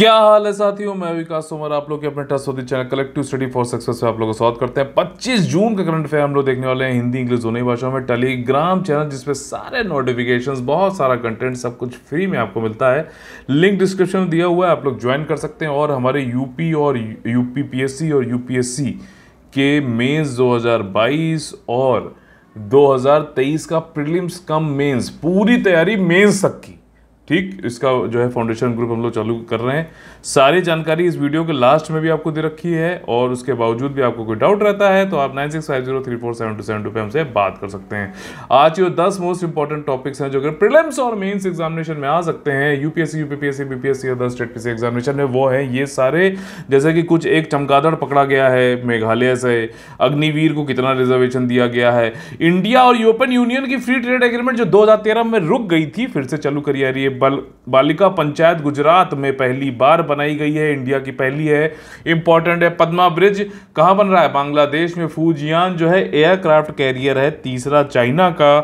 क्या हाल है साथियों, मैं विकास तोमर आप लोग के अपने trust channel collective study for success से आप लोगों को स्वागत करते हैं। 25 जून का करंट अफेयर हम लोग देखने वाले हैं हिंदी इंग्लिश दोनों ही भाषाओं में। टेलीग्राम चैनल जिसपे सारे नोटिफिकेशंस, बहुत सारा कंटेंट, सब कुछ फ्री में आपको मिलता है। लिंक डिस्क्रिप्शन में दिया हुआ है, आप लोग ज्वाइन कर सकते हैं। और हमारे यूपी और यूपी पीएससी और यूपीएससी के मेंस 2022 और 2023 का प्रीलिम्स कम मेंस, पूरी तैयारी मेंस तक की, ठीक, इसका जो है फाउंडेशन ग्रुप हम लोग चालू कर रहे हैं। सारी जानकारी इस वीडियो के लास्ट में भी आपको दे रखी है। और उसके बावजूद भी आपको कोई डाउट रहता है तो आप 9650347272 पे हमसे बात कर सकते हैं। आज जो 10 मोस्ट इंपॉर्टेंट टॉपिक्स हैं जो कि प्रीलिम्स और मेंस एग्जामिनेशन में आ सकते हैं, यूपीएससी, यूपीपीएससी, बीपीएससी और 10 स्टेट पीसी एग्जामिनेशन में, वो है ये सारे। जैसे कि कुछ एक चमगादड़ पकड़ा गया है मेघालय से, अग्निवीर को कितना रिजर्वेशन दिया गया है, इंडिया और यूरोपियन यूनियन की फ्री ट्रेड एग्रीमेंट जो 2013 में रुक गई थी फिर से चालू करी जा रही है। बालिका पंचायत गुजरात में पहली बार बनाई गई है, इंडिया की पहली है। इंपॉर्टेंट है, पद्मा ब्रिज कहां बन रहा है? बांग्लादेश में। फूजियान जो है एयरक्राफ्ट कैरियर है। तीसरा, चाइना का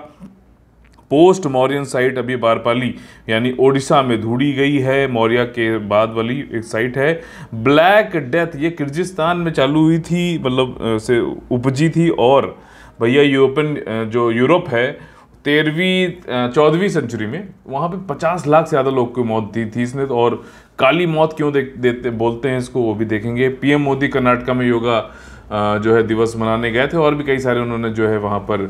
पोस्ट मौर्यन साइट अभी बारपाली यानी ओडिशा में ढूंढी गई है, मौर्य के बाद वाली एक साइट है। ब्लैक डेथ ये किर्गिस्तान में चालू हुई थी, मतलब से उपजी थी। और भैया यूरोपियन जो यूरोप है 13वीं 14वीं सेंचुरी में वहाँ पे 50 लाख से ज़्यादा लोग की मौत दी थी इसने। और काली मौत क्यों देते बोलते हैं इसको, वो भी देखेंगे। पीएम मोदी कर्नाटका में योगा जो है दिवस मनाने गए थे और भी कई सारे उन्होंने जो है वहाँ पर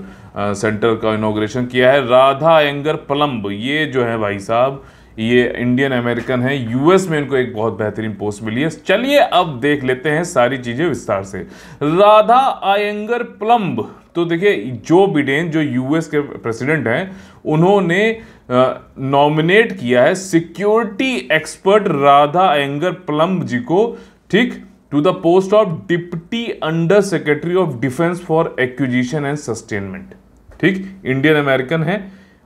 सेंटर का इनॉग्रेशन किया है। राधा अयंगर पलम्ब ये जो है भाई साहब, ये इंडियन अमेरिकन है, यूएस में इनको एक बहुत बेहतरीन पोस्ट मिली है। चलिए अब देख लेते हैं सारी चीजें विस्तार से। राधा अयंगर पलम्ब, तो देखिए जो बिडेन जो यूएस के प्रेसिडेंट हैं उन्होंने नॉमिनेट किया है security expert Radha Iyengar Plumb ji को, ठीक, to the post of deputy under secretary of defence for acquisition and sustainment. ठीक, इंडियन अमेरिकन है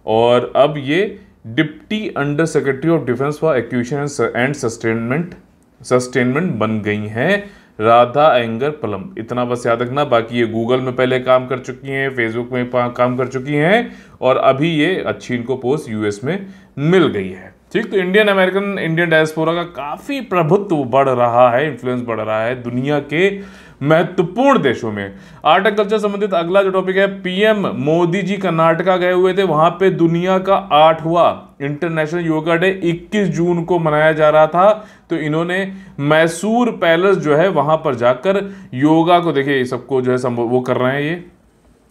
और अब ये deputy under secretary of defence for acquisition and sustainment बन गई हैं राधा अयंगर पलम्ब। इतना बस याद रखना। बाकी ये गूगल में पहले काम कर चुकी हैं, फेसबुक में काम कर चुकी हैं और अभी ये अच्छी इनको पोस्ट यूएस में मिल गई है। ठीक, तो इंडियन अमेरिकन, इंडियन डायस्पोरा का काफी प्रभुत्व बढ़ रहा है, इन्फ्लुएंस बढ़ रहा है दुनिया के महत्वपूर्ण देशों में। आर्ट एंड कल्चर संबंधित अगला जो टॉपिक है, पीएम मोदी जी कर्नाटका गए हुए थे, वहां पे दुनिया का 8वां इंटरनेशनल योगा डे 21 जून को मनाया जा रहा था। तो इन्होंने मैसूर पैलेस जो है वहां पर जाकर योगा को, देखिए सबको जो है वो कर रहे हैं, ये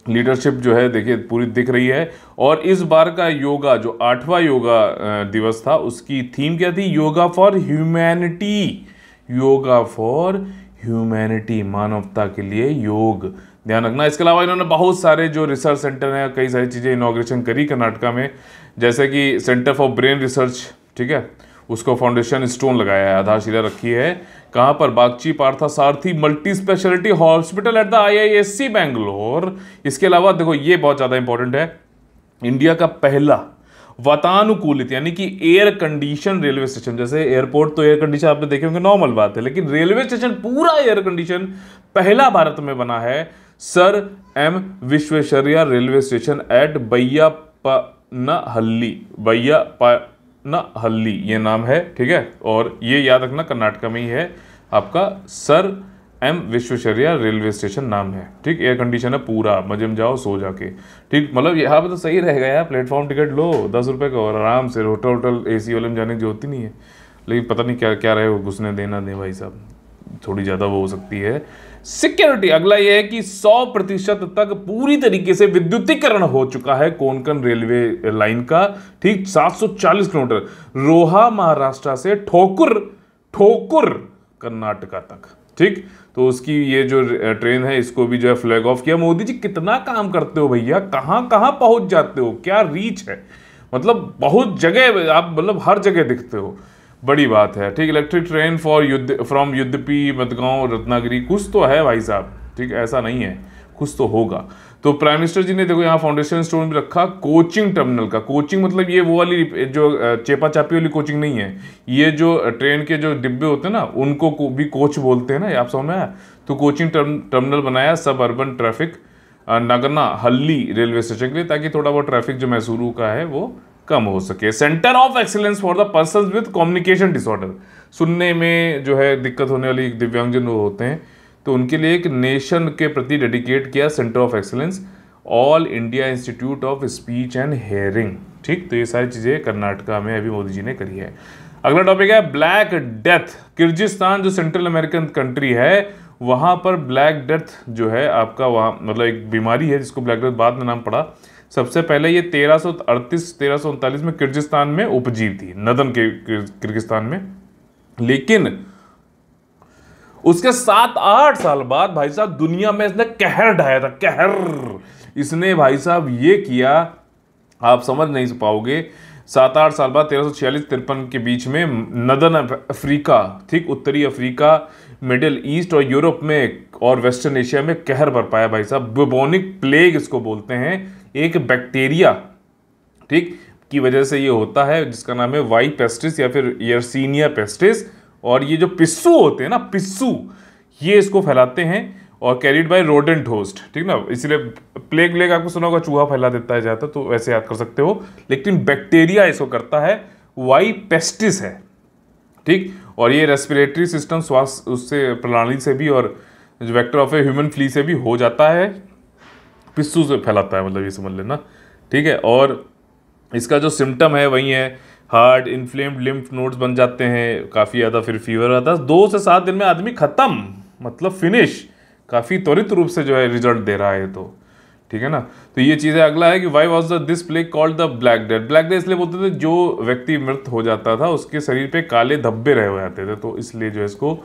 लीडरशिप जो है देखिए पूरी दिख रही है। और इस बार का योगा जो 8वां योगा दिवस था उसकी थीम क्या थी? Yoga for humanity. Yoga for humanity, मानवता के लिए योग, ध्यान रखना। इसके अलावा इन्होंने बहुत सारे जो रिसर्च सेंटर हैं, कई सारी चीज़ें इनॉग्रेशन करी कर्नाटका में, जैसे कि सेंटर फॉर ब्रेन रिसर्च, ठीक है, उसको फाउंडेशन स्टोन लगाया है, आधारशिला रखी है। कहाँ पर? बागची पार्था सारथी multi speciality hospital at the IISc Bangalore. इसके अलावा देखो ये बहुत ज़्यादा इंपॉर्टेंट है, इंडिया का पहला वातानुकूलित यानी कि एयर कंडीशन रेलवे स्टेशन। जैसे एयरपोर्ट तो एयर कंडीशन आपने देखे होंगे, नॉर्मल बात है, लेकिन रेलवे स्टेशन पूरा एयर कंडीशन पहला भारत में बना है। Sir M Visvesvaraya railway station at Baiyappanahalli ये नाम है, ठीक है। और ये याद रखना कर्नाटका में ही है आपका sir M Visvesvaraya railway station नाम है, ठीक। एयर कंडीशन है पूरा, मजे में जाओ सो जाके, ठीक। मतलब यहाँ पे तो सही रहेगा यार, प्लेटफॉर्म टिकट लो 10 रुपये का और आराम से होटल एसी वाले में जाने की जरूरत ही नहीं है। लेकिन पता नहीं क्या क्या रहे घुसने देना दे भाई साहब, थोड़ी ज़्यादा वो हो सकती है। सिक्योरिटी अगला ये है कि 100% तक पूरी तरीके से विद्युतीकरण हो चुका है कोंकण रेलवे लाइन का, ठीक। 740 किलोमीटर रोहा महाराष्ट्र से ठोकुर कर्नाटका तक, ठीक। तो उसकी ये जो ट्रेन है इसको भी जो है फ्लैग ऑफ किया। मोदी जी कितना काम करते हो भैया, कहाँ कहाँ पहुंच जाते हो, क्या रीच है, मतलब बहुत जगह आप, मतलब हर जगह दिखते हो, बड़ी बात है, ठीक। Electric train from युद्धपी Madgaon Ratnagiri, कुछ तो है भाई साहब, ठीक, ऐसा नहीं है, कुछ तो होगा। तो प्राइम मिनिस्टर जी ने देखो यहाँ फाउंडेशन स्टोन भी रखा कोचिंग टर्मिनल का। कोचिंग मतलब ये वो वाली जो चेपा चापी वाली कोचिंग नहीं है, ये जो ट्रेन के जो डिब्बे होते हैं ना उनको भी कोच बोलते हैं ना, आप समझ में आया। तो कोचिंग टर्मिनल बनाया सब अर्बन ट्रैफिक नगना हल्ली रेलवे स्टेशन के लिए, ताकि थोड़ा बहुत ट्रैफिक जो मैसूरू का है वो कम हो सके। Centre of excellence for the person with communication disorder, सुनने में जो है दिक्कत होने वाली दिव्यांगजन होते हैं, तो उनके लिए एक नेशन के प्रति डेडिकेट किया centre of excellence, all India institute of speech and hearing. ठीक, तो ये सारी चीज़ें कर्नाटका में अभी मोदी जी ने करी है। अगला टॉपिक है ब्लैक डेथ। किर्गिस्तान जो सेंट्रल अमेरिकन कंट्री है, वहाँ पर ब्लैक डेथ जो है आपका, वहाँ मतलब एक बीमारी है जिसको ब्लैक डेथ बाद में नाम पड़ा। सबसे पहले ये 1338-1339 में किर्गिस्तान में उपजी थी, नदन के किर्गिस्तान में, लेकिन उसके 7-8 साल बाद भाई साहब दुनिया में इसने कहर ढाया था, कहर इसने भाई साहब ये किया, आप समझ नहीं पाओगे। 7-8 साल बाद 1346-53 के बीच में नदन अफ्रीका, ठीक, उत्तरी अफ्रीका, मिडिल ईस्ट और यूरोप में और वेस्टर्न एशिया में कहर बरपाया भाई साहब। बुबोनिक प्लेग इसको बोलते हैं, एक बैक्टीरिया, ठीक, की वजह से ये होता है, जिसका नाम है वाई पेस्टिस या फिर यर्सीनिया पेस्टिस। और ये जो पिस्सू होते हैं ना, पिस्सू, ये इसको फैलाते हैं और कैरिड बाय रोडेंट होस्ट, ठीक ना, इसलिए प्लेग आपको सुना होगा, चूहा फैला देता है ज़्यादा, तो वैसे याद कर सकते हो, लेकिन बैक्टीरिया इसको करता है, वाई पेस्टिस है, ठीक। और ये रेस्पिरेटरी सिस्टम, श्वास उससे प्रणाली से भी और जो vector of a human flea से भी हो जाता है, पिस्सू से फैलाता है, मतलब ये समझ लेना, ठीक है। और इसका जो सिम्टम है वही है, हार्ट इन्फ्लेम्ड लिम्फ नोड्स बन जाते हैं काफ़ी ज़्यादा, फिर फीवर आता है, 2 से 7 दिन में आदमी खत्म, मतलब फिनिश, काफ़ी त्वरित रूप से जो है रिजल्ट दे रहा है, तो ठीक है ना। तो ये चीज़ है। अगला है कि why was this plague called the black death. Black death इसलिए बोलते थे जो व्यक्ति मृत हो जाता था उसके शरीर पे काले धब्बे रह जाते थे, तो इसलिए जो है इसको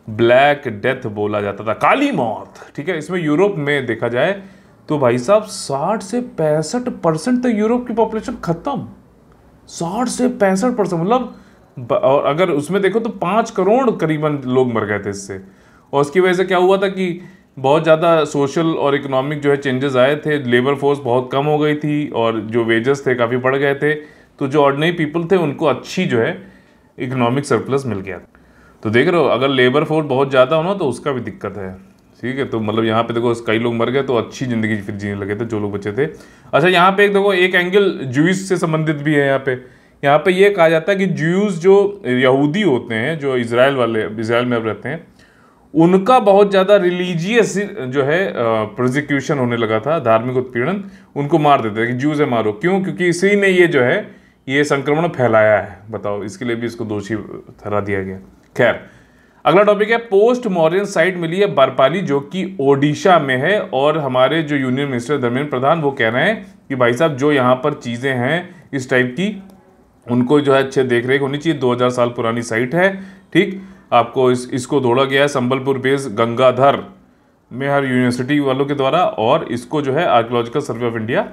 ब्लैक डेथ बोला जाता था, काली मौत, ठीक है। इसमें यूरोप में देखा जाए तो भाई साहब 60 से 65% तक यूरोप की पॉपुलेशन खत्म, 60 से 65%, मतलब, और अगर उसमें देखो तो 5 करोड़ करीबन लोग मर गए थे इससे। और उसकी वजह से क्या हुआ था कि बहुत ज़्यादा सोशल और इकोनॉमिक जो है चेंजेस आए थे, लेबर फोर्स बहुत कम हो गई थी और जो वेजेस थे काफ़ी बढ़ गए थे, तो जो ऑर्डिनरी पीपल थे उनको अच्छी जो है इकोनॉमिक सरप्लस मिल गया। तो देख रहे हो, अगर लेबर फोर्स बहुत ज़्यादा हो ना तो उसका भी दिक्कत है, ठीक है। तो मतलब यहाँ पे देखो कई लोग मर गए तो अच्छी ज़िंदगी फिर जीने लगे थे जो लोग बचे थे। अच्छा, यहाँ पे एक देखो एक एंगल ज्यूइश से संबंधित भी है। यहाँ पे ये कहा जाता है कि ज्यूज जो यहूदी होते हैं, जो इजराइल में अब रहते हैं, उनका बहुत ज़्यादा रिलीजियस जो है प्रोसिक्यूशन होने लगा था, धार्मिक उत्पीड़न, उनको मार देते थे कि ज्यूज है मारो। क्यों? क्योंकि इसी ने ये जो है ये संक्रमण फैलाया है, बताओ, इसके लिए भी इसको दोषी ठहरा दिया गया। खैर, अगला टॉपिक है पोस्ट मॉडर्न साइट मिली है बरपाली, जो कि ओडिशा में है। और हमारे जो यूनियन मिनिस्टर धर्मेंद्र प्रधान वो कह रहे हैं कि भाई साहब जो यहाँ पर चीज़ें हैं इस टाइप की, उनको जो है अच्छे देख रेख होनी चाहिए। 2000 साल पुरानी साइट है, ठीक। आपको इसको दौड़ा गया है संबलपुर बेस गंगाधर में हर यूनिवर्सिटी वालों के द्वारा, और इसको जो है आर्कियोलॉजिकल सर्वे ऑफ इंडिया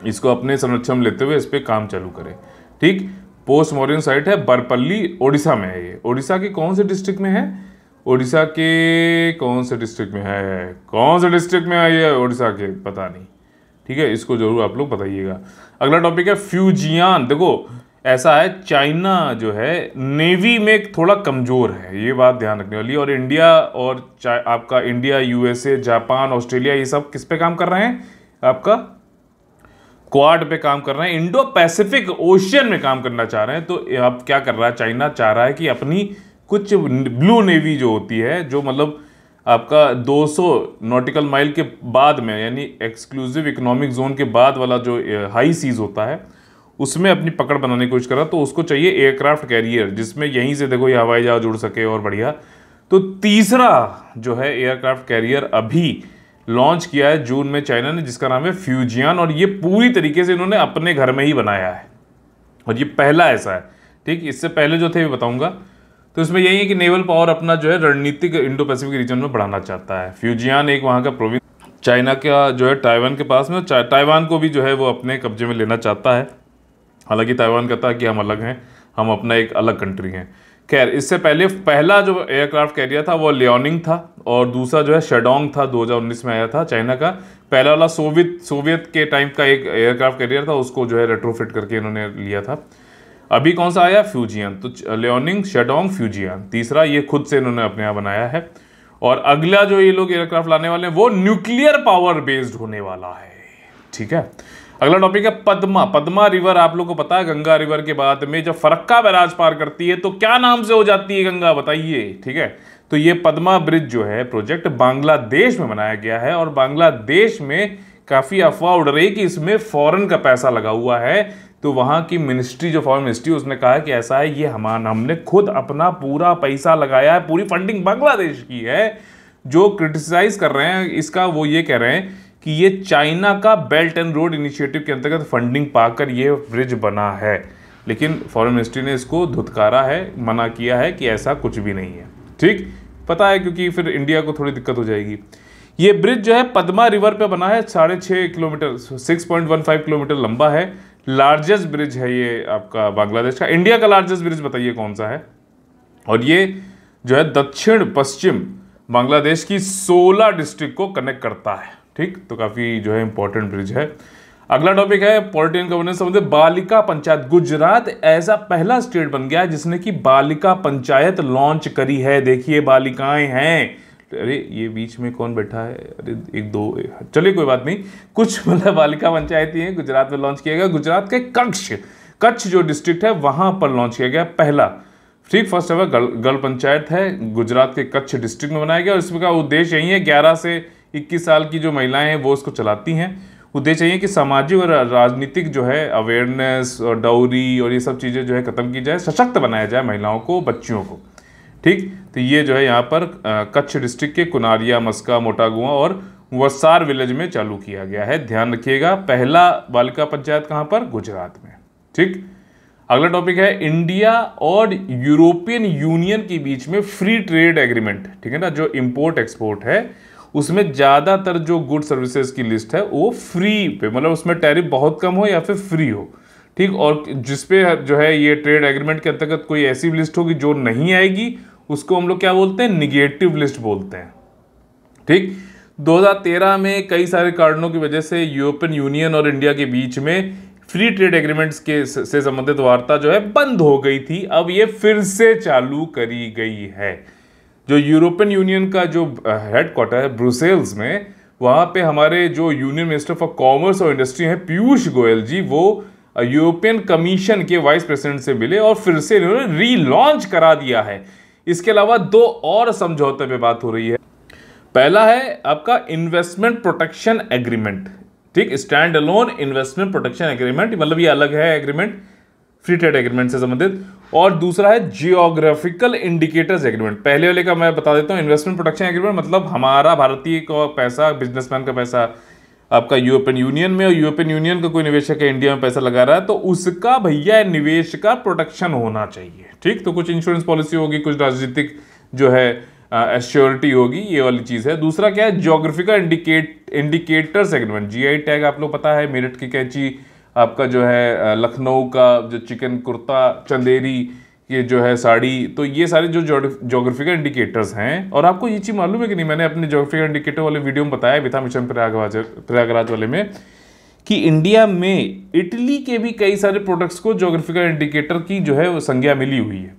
इसको अपने संरक्षण में लेते हुए इस पर काम चालू करे, ठीक। पोस्ट मॉडर्न साइट है बरपल्ली, ओडिशा में है। ये ओडिशा के कौन से डिस्ट्रिक्ट में है? ओडिशा के कौन से डिस्ट्रिक्ट में है? कौन से डिस्ट्रिक्ट में है ये ओडिशा के? पता नहीं, ठीक है, इसको जरूर आप लोग बताइएगा। अगला टॉपिक है फ्यूजियान। देखो ऐसा है, चाइना जो है नेवी में थोड़ा कमज़ोर है, ये बात ध्यान रखने वाली। और इंडिया और आपका इंडिया, यूएसए, जापान, ऑस्ट्रेलिया, ये सब किस पे काम कर रहे हैं? आपका क्वाड पे काम कर रहे हैं, इंडो पैसिफिक ओशियन में काम करना चाह रहे हैं। तो अब क्या कर रहा है, चाइना चाह रहा है कि अपनी कुछ ब्लू नेवी जो होती है, जो मतलब आपका 200 नॉटिकल माइल के बाद में, यानी एक्सक्लूसिव इकोनॉमिक जोन के बाद वाला जो हाई सीज होता है, उसमें अपनी पकड़ बनाने की कोशिश कर रहा, तो उसको चाहिए एयरक्राफ्ट कैरियर, जिसमें यहीं से देखो ये हवाई जहाज उड़ सके और बढ़िया। तो तीसरा जो है एयरक्राफ्ट कैरियर अभी लॉन्च किया है जून में चाइना ने, जिसका नाम है फ्यूजियान। और ये पूरी तरीके से इन्होंने अपने घर में ही बनाया है, और ये पहला ऐसा है, ठीक। इससे पहले जो थे बताऊंगा। तो इसमें यही है कि नेवल पावर अपना जो है रणनीतिक इंडो पैसिफिक रीजन में बढ़ाना चाहता है। फ्यूजियान एक वहाँ का प्रोविंस चाइना का जो है ताइवान के पास में, ताइवान को भी जो है वो अपने कब्जे में लेना चाहता है। हालांकि ताइवान कहता है कि हम अलग हैं, हम अपना एक अलग कंट्री हैं। खैर, इससे पहले पहला जो एयरक्राफ्ट कैरियर था वो लियोनिंग था, और दूसरा जो है शेडोंग था, 2019 में आया था चाइना का। पहला वाला सोवियत के टाइम का एक एयरक्राफ्ट कैरियर था, उसको जो है रेट्रोफिट करके इन्होंने लिया था। अभी कौन सा आया? फ्यूजियन। तो लियोनिंग, शेडोंग, फ्यूजियन तीसरा, ये खुद से इन्होंने अपने यहाँ बनाया है। और अगला जो ये लोग एयरक्राफ्ट लाने वाले हैं वो न्यूक्लियर पावर बेस्ड होने वाला है, ठीक है। अगला टॉपिक है पद्मा। पद्मा रिवर आप लोग को पता है गंगा रिवर के बाद में जब फरक्का बैराज पार करती है तो क्या नाम से हो जाती है गंगा, बताइए। ठीक है, तो ये पद्मा ब्रिज जो है प्रोजेक्ट बांग्लादेश में बनाया गया है और बांग्लादेश में काफी अफवाह उड़ रही है कि इसमें फॉरेन का पैसा लगा हुआ है। तो वहां की मिनिस्ट्री, जो फॉरेन मिनिस्ट्री, उसने कहा है कि ऐसा है, ये हमने खुद अपना पूरा पैसा लगाया है, पूरी फंडिंग बांग्लादेश की है। जो क्रिटिसाइज कर रहे हैं इसका वो ये कह रहे हैं कि ये चाइना का बेल्ट एंड रोड इनिशिएटिव के अंतर्गत फंडिंग पाकर ये ब्रिज बना है, लेकिन फॉरेन मिनिस्ट्री ने इसको धुतकारा है, मना किया है कि ऐसा कुछ भी नहीं है। ठीक, पता है, क्योंकि फिर इंडिया को थोड़ी दिक्कत हो जाएगी। ये ब्रिज जो है पद्मा रिवर पे बना है, 6.5 किलोमीटर 6.15 किलोमीटर लंबा है। लार्जेस्ट ब्रिज है ये आपका बांग्लादेश का। इंडिया का लार्जेस्ट ब्रिज बताइए कौन सा है? और ये जो है दक्षिण पश्चिम बांग्लादेश की 16 डिस्ट्रिक्ट को कनेक्ट करता है। ठीक, तो काफी जो है इंपॉर्टेंट ब्रिज है। अगला टॉपिक है पॉलिटी एंड गवर्नेंस संबंधित बालिका पंचायत। गुजरात ऐसा पहला स्टेट बन गया है जिसने की बालिका पंचायत लॉन्च करी है। देखिए बालिकाएं हैं। अरे ये बीच में कौन बैठा है? अरे एक दो, चलिए कोई बात नहीं, कुछ मतलब बालिका पंचायत ही है, गुजरात में लॉन्च किया गया। गुजरात के कच्छ जो डिस्ट्रिक्ट है वहां पर लॉन्च किया गया पहला। ठीक, फर्स्ट एवर गर्ल पंचायत है, गुजरात के कच्छ डिस्ट्रिक्ट में बनाया गया और इसका उद्देश्य यही है, 11 से 21 साल की जो महिलाएं हैं वो इसको चलाती हैं। उद्देश्य यही है कि सामाजिक और राजनीतिक जो है अवेयरनेस और डाउरी और ये सब चीज़ें जो है खत्म की जाए, सशक्त बनाया जाए महिलाओं को, बच्चियों को। ठीक, तो ये जो है यहाँ पर कच्छ डिस्ट्रिक्ट के कुनारिया, मस्का, मोटागुआ और वसार विलेज में चालू किया गया है। ध्यान रखिएगा, पहला बालिका पंचायत कहाँ पर? गुजरात में। ठीक, अगला टॉपिक है इंडिया और यूरोपियन यूनियन के बीच में फ्री ट्रेड एग्रीमेंट। ठीक है ना, जो इंपोर्ट एक्सपोर्ट है उसमें ज़्यादातर जो गुड सर्विसेज की लिस्ट है वो फ्री पे, मतलब उसमें टैरिफ बहुत कम हो या फिर फ्री हो। ठीक, और जिसपे जो है ये ट्रेड एग्रीमेंट के अंतर्गत कोई ऐसी लिस्ट होगी जो नहीं आएगी उसको हम लोग क्या बोलते हैं? निगेटिव लिस्ट बोलते हैं। ठीक, 2013 में कई सारे कारणों की वजह से यूरोपियन यूनियन और इंडिया के बीच में फ्री ट्रेड एग्रीमेंट्स के से संबंधित वार्ता जो है बंद हो गई थी। अब ये फिर से चालू करी गई है। जो यूरोपियन यूनियन का जो हेडक्वार्टर है ब्रुसेल्स में, वहां पे हमारे जो यूनियन मिनिस्टर फॉर कॉमर्स और इंडस्ट्री हैं पीयूष गोयल जी, वो यूरोपियन कमीशन के वाइस प्रेसिडेंट से मिले और फिर से इन्होंने रीलॉन्च करा दिया है। इसके अलावा 2 और समझौते पे बात हो रही है। पहला है आपका इन्वेस्टमेंट प्रोटेक्शन एग्रीमेंट। ठीक, stand alone investment protection agreement, मतलब ये अलग है एग्रीमेंट फ्री ट्रेड एग्रीमेंट से संबंधित। और दूसरा है जियोग्राफिकल इंडिकेटर्स एग्रीमेंट। पहले वाले का मैं बता देता हूँ, इन्वेस्टमेंट प्रोटेक्शन एग्रीमेंट मतलब हमारा भारतीय का पैसा, बिजनेसमैन का पैसा आपका यूरोपियन यूनियन में, और यूरोपियन यूनियन का कोई निवेशक है इंडिया में पैसा लगा रहा है तो उसका भैया निवेश का प्रोटेक्शन होना चाहिए। ठीक, तो कुछ इंश्योरेंस पॉलिसी होगी, कुछ राजनीतिक जो है एश्योरिटी होगी, ये वाली चीज़ है। दूसरा क्या है? Geographical indicators agreement. GI tag आप लोग पता है, मेरठ की कैंची, आपका जो है लखनऊ का जो चिकन कुर्ता, चंदेरी, ये जो है साड़ी, तो ये सारे जो ज्योग्राफिकल इंडिकेटर्स हैं। और आपको ये चीज़ मालूम है कि नहीं, मैंने अपने ज्योग्राफिकल इंडिकेटर वाले वीडियो में बताया भी था, मिशन प्रयागराज वाले में, कि इंडिया में इटली के भी कई सारे प्रोडक्ट्स को ज्योग्राफिकल इंडिकेटर की जो है वो संज्ञा मिली हुई है।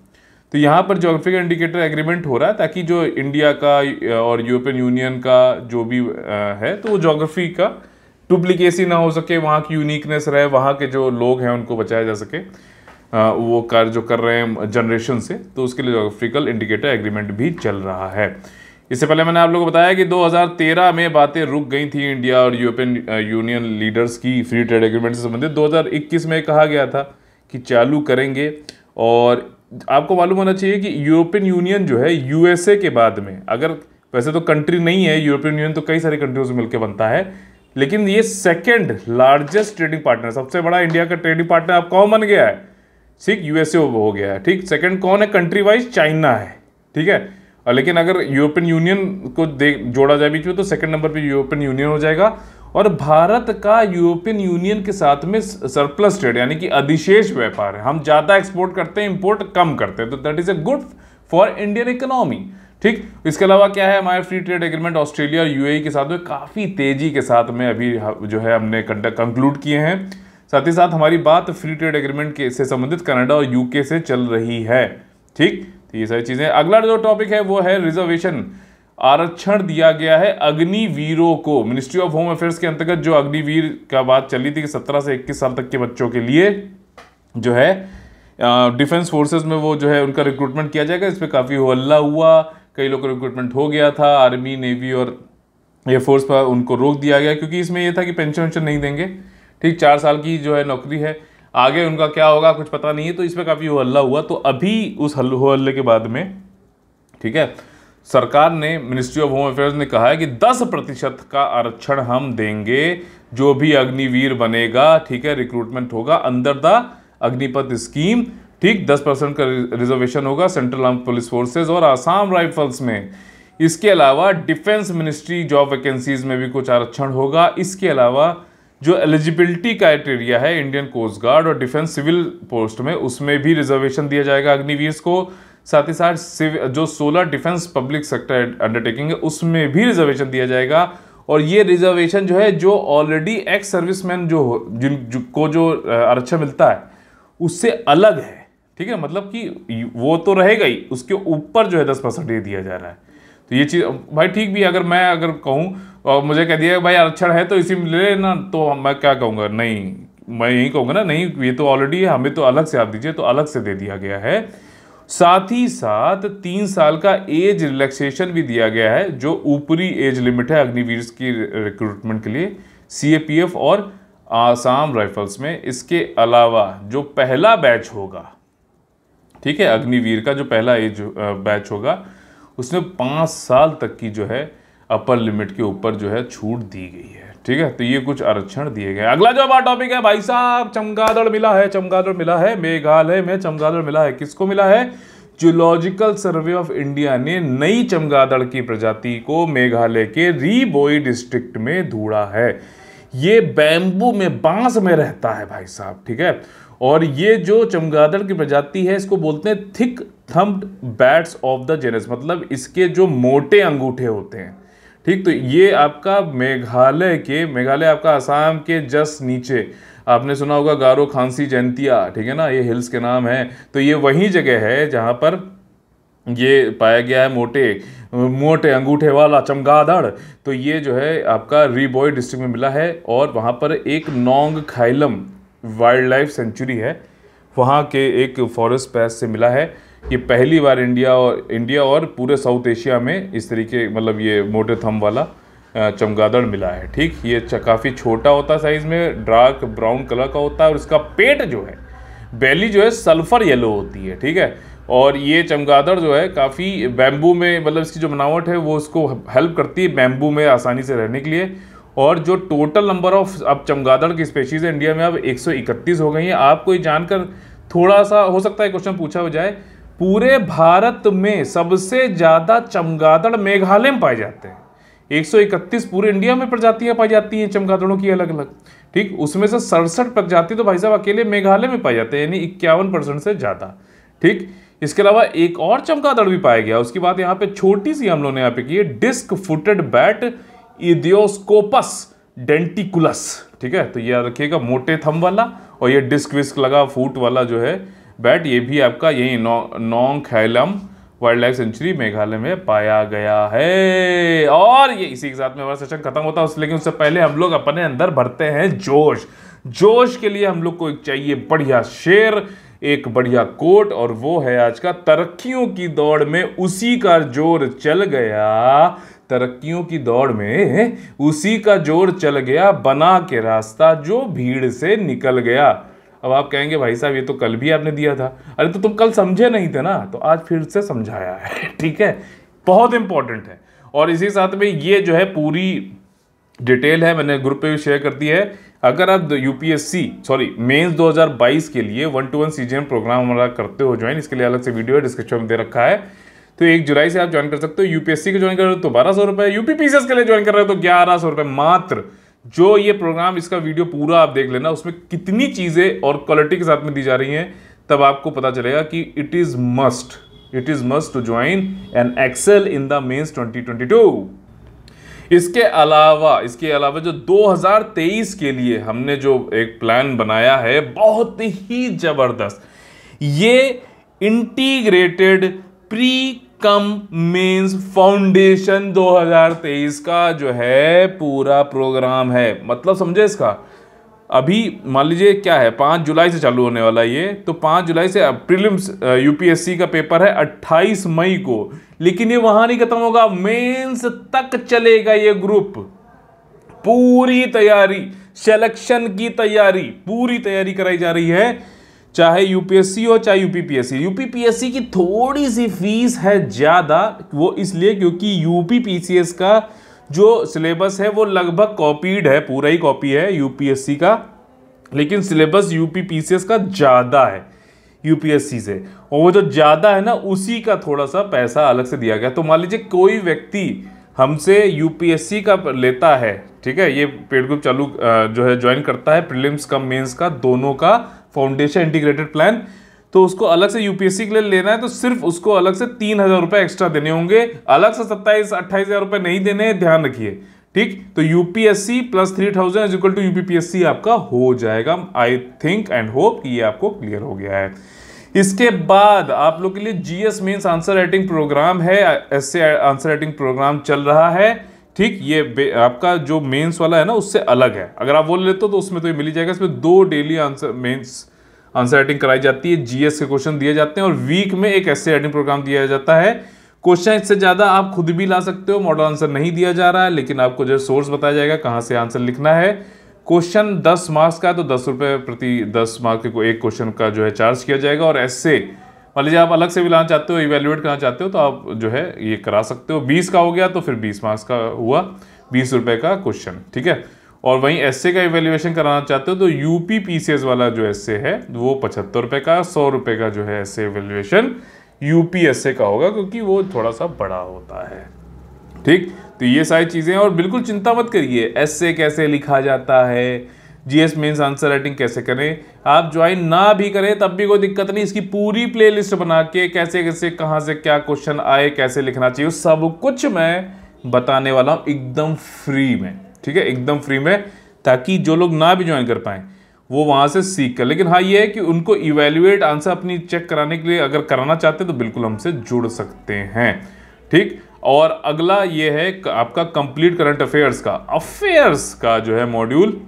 तो यहाँ पर ज्योग्राफिकल इंडिकेटर एग्रीमेंट हो रहा है ताकि जो इंडिया का और यूरोपियन यूनियन का जो भी है तो वो ज्योग्राफी का डुप्लीकेसी ना हो सके, वहाँ की यूनिकनेस रहे, वहाँ के जो लोग हैं उनको बचाया जा सके, वो कार्य जो कर रहे हैं जनरेशन से, तो उसके लिए ज्योग्राफिकल इंडिकेटर एग्रीमेंट भी चल रहा है। इससे पहले मैंने आप लोगों को बताया कि 2013 में बातें रुक गई थी इंडिया और यूरोपियन यूनियन लीडर्स की फ्री ट्रेड एग्रीमेंट से संबंधित। 2021 में कहा गया था कि चालू करेंगे। और आपको मालूम होना चाहिए कि यूरोपियन यूनियन जो है यूएसए के बाद में, अगर वैसे तो कंट्री नहीं है यूरोपियन यूनियन, तो कई सारी कंट्रियों से मिलकर बनता है, लेकिन ये सेकेंड लार्जेस्ट ट्रेडिंग पार्टनर, सबसे बड़ा इंडिया का ट्रेडिंग पार्टनर अब कौन बन गया है? ठीक, यूएसए हो गया है। ठीक, सेकंड कौन है कंट्री वाइज? चाइना है। ठीक है, और लेकिन अगर यूरोपियन यूनियन को जोड़ा जाए बीच में तो सेकंड नंबर पे यूरोपियन यूनियन हो जाएगा। और भारत का यूरोपियन यूनियन के साथ में सरप्लस ट्रेड यानी कि अधिशेष व्यापार है। हम ज़्यादा एक्सपोर्ट करते हैं, इंपोर्ट कम करते हैं, तो that is a good for Indian economy. ठीक, इसके अलावा क्या है, हमारे फ्री ट्रेड एग्रीमेंट ऑस्ट्रेलिया और यूएई के साथ में काफ़ी तेजी के साथ में अभी जो है हमने कंक्लूड किए हैं। साथ ही साथ हमारी बात फ्री ट्रेड एग्रीमेंट के से संबंधित कनाडा और यूके से चल रही है। ठीक, तो ये सारी चीज़ें। अगला जो टॉपिक है वो है रिजर्वेशन। आरक्षण दिया गया है अग्निवीरों को। मिनिस्ट्री ऑफ होम अफेयर्स के अंतर्गत जो अग्निवीर का बात चली थी कि 17 से 21 साल तक के बच्चों के लिए जो है डिफेंस फोर्सेस में वो जो है उनका रिक्रूटमेंट किया जाएगा। इस पर काफ़ी हल्ला हुआ, कई लोग का रिक्रूटमेंट हो गया था। आर्मी, नेवी और एयरफोर्स पर उनको रोक दिया गया क्योंकि इसमें यह था कि पेंशन वेंशन नहीं देंगे। ठीक, 4 साल की जो है नौकरी है, आगे उनका क्या होगा कुछ पता नहीं है, तो इस पर काफ़ी हल्ला हुआ। तो अभी उस हल्ले के बाद में, ठीक है, सरकार ने, मिनिस्ट्री ऑफ होम अफेयर्स ने कहा है कि 10% का आरक्षण हम देंगे जो भी अग्निवीर बनेगा। ठीक है, रिक्रूटमेंट होगा अंडर द अग्निपथ स्कीम। ठीक, 10% का रिजर्वेशन होगा सेंट्रल आर्म पुलिस फोर्सेज और आसाम राइफल्स में। इसके अलावा डिफेंस मिनिस्ट्री जॉब वैकेंसीज में भी कुछ आरक्षण होगा। इसके अलावा जो एलिजिबिलिटी क्राइटेरिया है इंडियन कोस्ट गार्ड और डिफेंस सिविल पोस्ट में, उसमें भी रिजर्वेशन दिया जाएगा अग्निवीर को। साथ ही साथ जो 16 डिफेंस पब्लिक सेक्टर अंडरटेकिंग है उसमें भी रिजर्वेशन दिया जाएगा। और ये रिजर्वेशन जो है, जो ऑलरेडी एक्स सर्विसमैन जिनको जो आरक्षण मिलता है उससे अलग है। ठीक है, मतलब कि वो तो रहेगा ही, उसके ऊपर जो है 10% ये दिया जा रहा है। तो ये चीज़ भाई ठीक भी, अगर मैं कहूँ और मुझे कह दिया भाई आरक्षण है तो इसी में ले लेना, तो मैं क्या कहूँगा? नहीं, मैं यही कहूँगा ना, नहीं ये तो ऑलरेडी है, हमें तो अलग से आप दीजिए, तो अलग से दे दिया गया है। साथ ही साथ 3 साल का एज रिलैक्सेशन भी दिया गया है, जो ऊपरी एज लिमिट है अग्निवीर की रिक्रूटमेंट के लिए सीएपीएफ और आसाम राइफल्स में। इसके अलावा जो पहला बैच होगा, ठीक है, अग्निवीर का जो पहला एज बैच होगा उसमें 5 साल तक की जो है अपर लिमिट के ऊपर जो है छूट दी गई है। ठीक है, तो ये कुछ आरक्षण दिए गए। अगला जो हमारा टॉपिक है भाई साहब, चमगादड़ मिला है। चमगादड़ मिला है मेघालय में, चमगादड़ मिला है। किसको मिला है? जूलॉजिकल सर्वे ऑफ इंडिया ने नई चमगादड़ की प्रजाति को मेघालय के री-बोई डिस्ट्रिक्ट में ढूंढा है। ये बैम्बू में, बांस में रहता है भाई साहब। ठीक है, और ये जो चमगादड़ की प्रजाति है इसको बोलते हैं thick thumbed bats of the genus, मतलब इसके जो मोटे अंगूठे होते हैं। ठीक, तो ये आपका मेघालय आपका असम के जस्ट नीचे, आपने सुना होगा गारो खांसी जयंतिया, ठीक है ना, ये हिल्स के नाम है। तो ये वही जगह है जहाँ पर ये पाया गया है मोटे अंगूठे वाला चमगादड़। तो ये जो है आपका री-बोई डिस्ट्रिक्ट में मिला है और वहाँ पर एक नोंग खाइलम वाइल्ड लाइफ सेंचुरी है, वहाँ के एक फॉरेस्ट पैस से मिला है। ये पहली बार इंडिया और पूरे साउथ एशिया में इस तरीके, मतलब ये मोटे थंब वाला चमगादड़ मिला है। ठीक, ये काफ़ी छोटा होता है साइज़ में, डार्क ब्राउन कलर का होता है और इसका पेट जो है, बेली जो है सल्फर येलो होती है। ठीक है, और ये चमगादड़ जो है काफ़ी बैम्बू में, मतलब इसकी जो बनावट है वो उसको हेल्प करती है बैम्बू में आसानी से रहने के लिए। और जो टोटल नंबर ऑफ अब चमगादड़ की स्पेशीज़ है इंडिया में अब 131 हो गई हैं। आपको ये जानकर थोड़ा सा हो सकता है क्वेश्चन पूछा हो जाए, पूरे भारत में सबसे ज़्यादा चमगादड़ मेघालय में पाए जाते हैं। 131 पूरे इंडिया में प्रजातियां पाई जाती हैं चमगादड़ों की अलग अलग। ठीक, उसमें से 67 प्रजाति तो भाई साहब अकेले मेघालय में पाई जाते हैं, यानी 51% से ज़्यादा। ठीक, इसके अलावा एक और चमगादड़ भी पाया गया, उसकी बात यहाँ पे छोटी सी हम लोगों ने यहाँ पे की है, डिस्क फुटेड बैट इडियोस्कोपस डेंटिकुलस। ठीक है, तो ये याद रखिएगा, मोटे थंब वाला और ये डिस्क विस्क लगा फूट वाला जो है बैट, ये भी आपका यही नोंग खाइलम वाइल्ड लाइफ सेंचुरी मेघालय में पाया गया है। और ये इसी के साथ में हमारा सेशन खत्म होता है, लेकिन उससे पहले हम लोग अपने अंदर भरते हैं जोश के लिए हम लोग को एक चाहिए बढ़िया शेर, एक बढ़िया कोट, और वो है आज का, तरक्कियों की दौड़ में उसी का जोर चल गया, तरक्कियों की दौड़ में उसी का जोर चल गया, बना के रास्ता जो भीड़ से निकल गया। अब आप कहेंगे भाई साहब ये तो कल भी आपने दिया था। अरे तो तुम कल समझे नहीं थे ना, तो आज फिर से समझाया है। ठीक है, बहुत इंपॉर्टेंट है। और इसी साथ में ये जो है पूरी डिटेल है, मैंने ग्रुप पे भी शेयर कर दी है। अगर आप मेंस 2022 के लिए 1-to-1 CGM प्रोग्राम हमारा करते हो ज्वाइन, इसके लिए अलग से वीडियो है, डिस्क्रिप्शन में दे रखा है। तो 1 जुलाई से आप ज्वाइन कर सकते हो। यूपीएससी के ज्वाइन कर रहे हो तो 1200 रुपये, यूपीपीसीएस के लिए ज्वाइन कर रहे हो तो 1100 रुपये मात्र। जो ये प्रोग्राम, इसका वीडियो पूरा आप देख लेना, उसमें कितनी चीज़ें और क्वालिटी के साथ में दी जा रही हैं, तब आपको पता चलेगा कि it is must to join and excel in the mains 2022। इसके अलावा जो 2023 के लिए हमने जो एक प्लान बनाया है, बहुत ही जबरदस्त, ये integrated pre cum mains foundation 2023 का जो है पूरा प्रोग्राम है। मतलब समझे इसका, अभी मान लीजिए क्या है 5 जुलाई से चालू होने वाला ये, तो 5 जुलाई से प्रीलिम्स यूपीएससी का पेपर है 28 मई को, लेकिन ये वहां नहीं खत्म होगा, मेंस तक चलेगा ये ग्रुप। पूरी तैयारी, सिलेक्शन की तैयारी, पूरी तैयारी कराई जा रही है, चाहे यूपीएससी हो चाहे यूपीपीएससी। यूपीपीएससी की थोड़ी सी फीस है ज्यादा, वो इसलिए क्योंकि यूपीपीसीएस का जो सिलेबस है वो लगभग कॉपीड है, पूरा ही कॉपी है यूपीएससी का, लेकिन सिलेबस यूपीपीसीएस का ज्यादा है यूपीएससी से, और वो जो ज्यादा है ना उसी का थोड़ा सा पैसा अलग से दिया गया। तो मान लीजिए कोई व्यक्ति हमसे यूपीएससी का लेता है, ठीक है, ये पेड ग्रुप चालू जो है ज्वाइन करता है, प्रीलिम्स का मेंस का दोनों का फाउंडेशन इंटीग्रेटेड प्लान, तो उसको अलग से यूपीएससी के लिए लेना है तो सिर्फ उसको अलग से 3,000 रुपए एक्स्ट्रा देने होंगे, अलग से 27-28,000 रुपए नहीं देने हैं, ध्यान रखिए, ठीक। तो UPSC plus 3,000 is equal to UPPSC आपका हो जाएगा। आई थिंक एंड होप कि ये आपको क्लियर हो गया है। इसके बाद आप लोग के लिए GS mains answer writing programme है, ऐसे आंसर राइटिंग प्रोग्राम चल रहा है, ठीक। ये आपका जो मेंस वाला है ना उससे अलग है, अगर आप वो लेते हो तो उसमें तो ये मिल ही जाएगा। इसमें 2 डेली आंसर राइटिंग कराई जाती है, जीएस के क्वेश्चन दिए जाते हैं और वीक में एक ऐसे राइटिंग प्रोग्राम दिया जाता है। क्वेश्चन इससे ज्यादा आप खुद भी ला सकते हो, मॉडल आंसर नहीं दिया जा रहा है, लेकिन आपको जो सोर्स बताया जाएगा कहां से आंसर लिखना है। क्वेश्चन 10 मार्क्स का है तो 10 रुपए प्रति 10 मार्क को एक क्वेश्चन का जो है चार्ज किया जाएगा। और ऐसे मान लीजिए आप अलग से भी लाना चाहते हो, इवेल्युएट करना चाहते हो तो आप जो है ये करा सकते हो। 20 का हो गया तो फिर 20 मार्क्स का हुआ, 20 रुपए का क्वेश्चन, ठीक है। और वहीं एसए का इवेल्युएशन कराना चाहते हो तो यूपीपीसीएस वाला जो एसए है वो 75 रुपए का, 100 रुपए का जो है एसए इवेल्युएशन यूपीएसए का होगा, क्योंकि वो थोड़ा सा बड़ा होता है, ठीक। तो ये सारी चीजें, और बिल्कुल चिंता मत करिए एसए कैसे लिखा जाता है, जीएस मेंस आंसर राइटिंग कैसे करें, आप ज्वाइन ना भी करें तब भी कोई दिक्कत नहीं। इसकी पूरी प्लेलिस्ट बना के कैसे कैसे कहां से क्या क्वेश्चन आए, कैसे लिखना चाहिए, सब कुछ मैं बताने वाला हूं एकदम फ्री में, ठीक है, एकदम फ्री में, ताकि जो लोग ना भी ज्वाइन कर पाए वो वहां से सीख कर। लेकिन हाँ ये है कि उनको इवेल्युएट आंसर अपनी चेक कराने के लिए अगर कराना चाहते हैं तो बिल्कुल हमसे जुड़ सकते हैं, ठीक। और अगला ये है आपका कंप्लीट करंट अफेयर्स का जो है मॉड्यूल।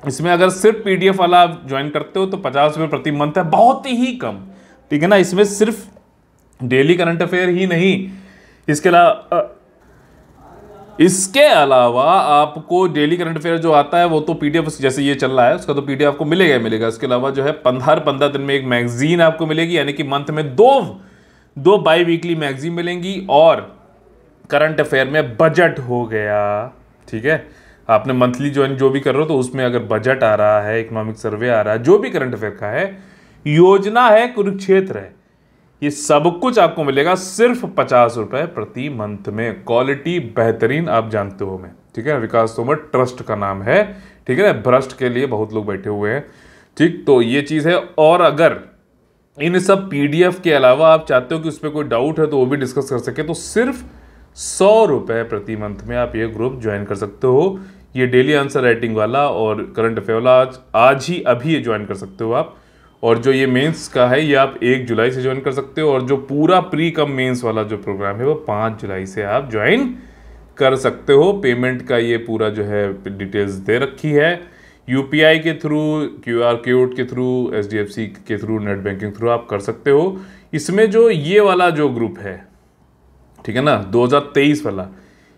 इसमें अगर सिर्फ पीडीएफ वाला आप ज्वाइन करते हो तो 50 रुपये प्रति मंथ है, बहुत ही कम, ठीक है ना। इसमें सिर्फ डेली करंट अफेयर ही नहीं, इसके अलावा आपको डेली करंट अफेयर जो आता है वो तो पीडीएफ जैसे ये चल रहा है उसका तो पीडीएफ आपको मिलेगा। इसके अलावा जो है 15 दिन में एक मैगजीन आपको मिलेगी, यानी कि मंथ में दो बाई वीकली मैगजीन मिलेंगी। और करंट अफेयर में बजट हो गया, ठीक है। आपने मंथली ज्वाइन जो भी कर रहे हो तो उसमें अगर बजट आ रहा है, इकोनॉमिक सर्वे आ रहा है, जो भी करंट अफेयर का है, योजना है, कुरुक्षेत्र है, ये सब कुछ आपको मिलेगा सिर्फ 50 रुपए प्रति मंथ में। क्वालिटी बेहतरीन, आप जानते हो मैं, ठीक है। विकास तोमर ट्रस्ट का नाम है, ठीक है। भ्रष्ट के लिए बहुत लोग बैठे हुए हैं, ठीक। तो ये चीज है। और अगर इन सब पीडीएफ के अलावा आप चाहते हो कि उस पर कोई डाउट है तो वो भी डिस्कस कर सके, तो सिर्फ 100 रुपए प्रति मंथ में आप ये ग्रुप ज्वाइन कर सकते हो। ये डेली आंसर राइटिंग वाला और करंट अफेयर वाला आज ही अभी ये ज्वाइन कर सकते हो आप। और जो ये मेंस का है ये आप 1 जुलाई से ज्वाइन कर सकते हो, और जो पूरा प्री कम मेंस वाला जो प्रोग्राम है वो 5 जुलाई से आप ज्वाइन कर सकते हो। पेमेंट का ये पूरा जो है डिटेल्स दे रखी है, यूपीआई के थ्रू, क्यूआर कोड के थ्रू, एचडीएफसी के थ्रू, नेट बैंकिंग थ्रू आप कर सकते हो। इसमें जो ये वाला जो ग्रुप है, ठीक है ना, 2023 वाला,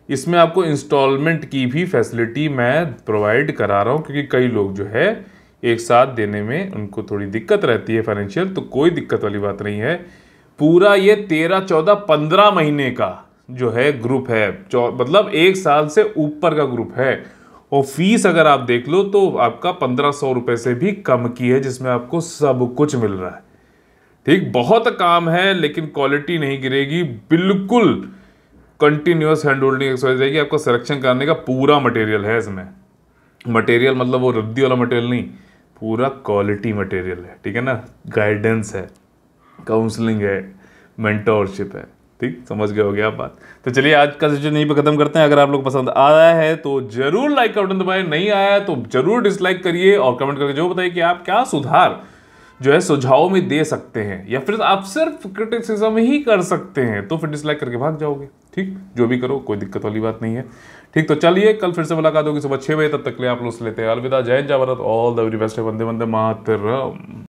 इसमें आपको इंस्टॉलमेंट की भी फैसिलिटी मैं प्रोवाइड करा रहा हूँ, क्योंकि कई लोग जो है एक साथ देने में उनको थोड़ी दिक्कत रहती है फाइनेंशियल, तो कोई दिक्कत वाली बात नहीं है। पूरा ये 13, 14, 15 महीने का जो है ग्रुप है, मतलब 1 साल से ऊपर का ग्रुप है। और फीस अगर आप देख लो तो आपका 1500 रुपए से भी कम की है, जिसमें आपको सब कुछ मिल रहा है, ठीक। बहुत काम है लेकिन क्वालिटी नहीं गिरेगी, बिल्कुल कंटिन्यूअस हैंड होल्डिंग एक्सरसाइज रहेगी। आपको सिलेक्शन करने का पूरा मटेरियल है इसमें, मटेरियल मतलब वो रद्दी वाला मटेरियल नहीं, पूरा क्वालिटी मटेरियल है, ठीक है ना। गाइडेंस है, काउंसलिंग है, मेंटोरशिप है, ठीक, समझ गए होगे आप बात। तो चलिए आज का सेशन यहीं पे खत्म करते हैं। अगर आप लोग पसंद आया है तो जरूर लाइक का बटन दबाएं, नहीं आया तो जरूर डिसलाइक करिए और कमेंट करके जो बताइए कि आप क्या सुधार जो है सुझाव में दे सकते हैं, या फिर आप सिर्फ क्रिटिसिज्म ही कर सकते हैं, तो फिर डिसलाइक करके भाग जाओगे। ठीक, जो भी करो कोई दिक्कत वाली बात नहीं है। ठीक, तो चलिए कल फिर से मुलाकात होगी सुबह 6 बजे, तब तक के लिए आप लोग से लेते हैं अलविदा। जय हिंद, जय Bharat, all the very best, Vande Vande Mataram.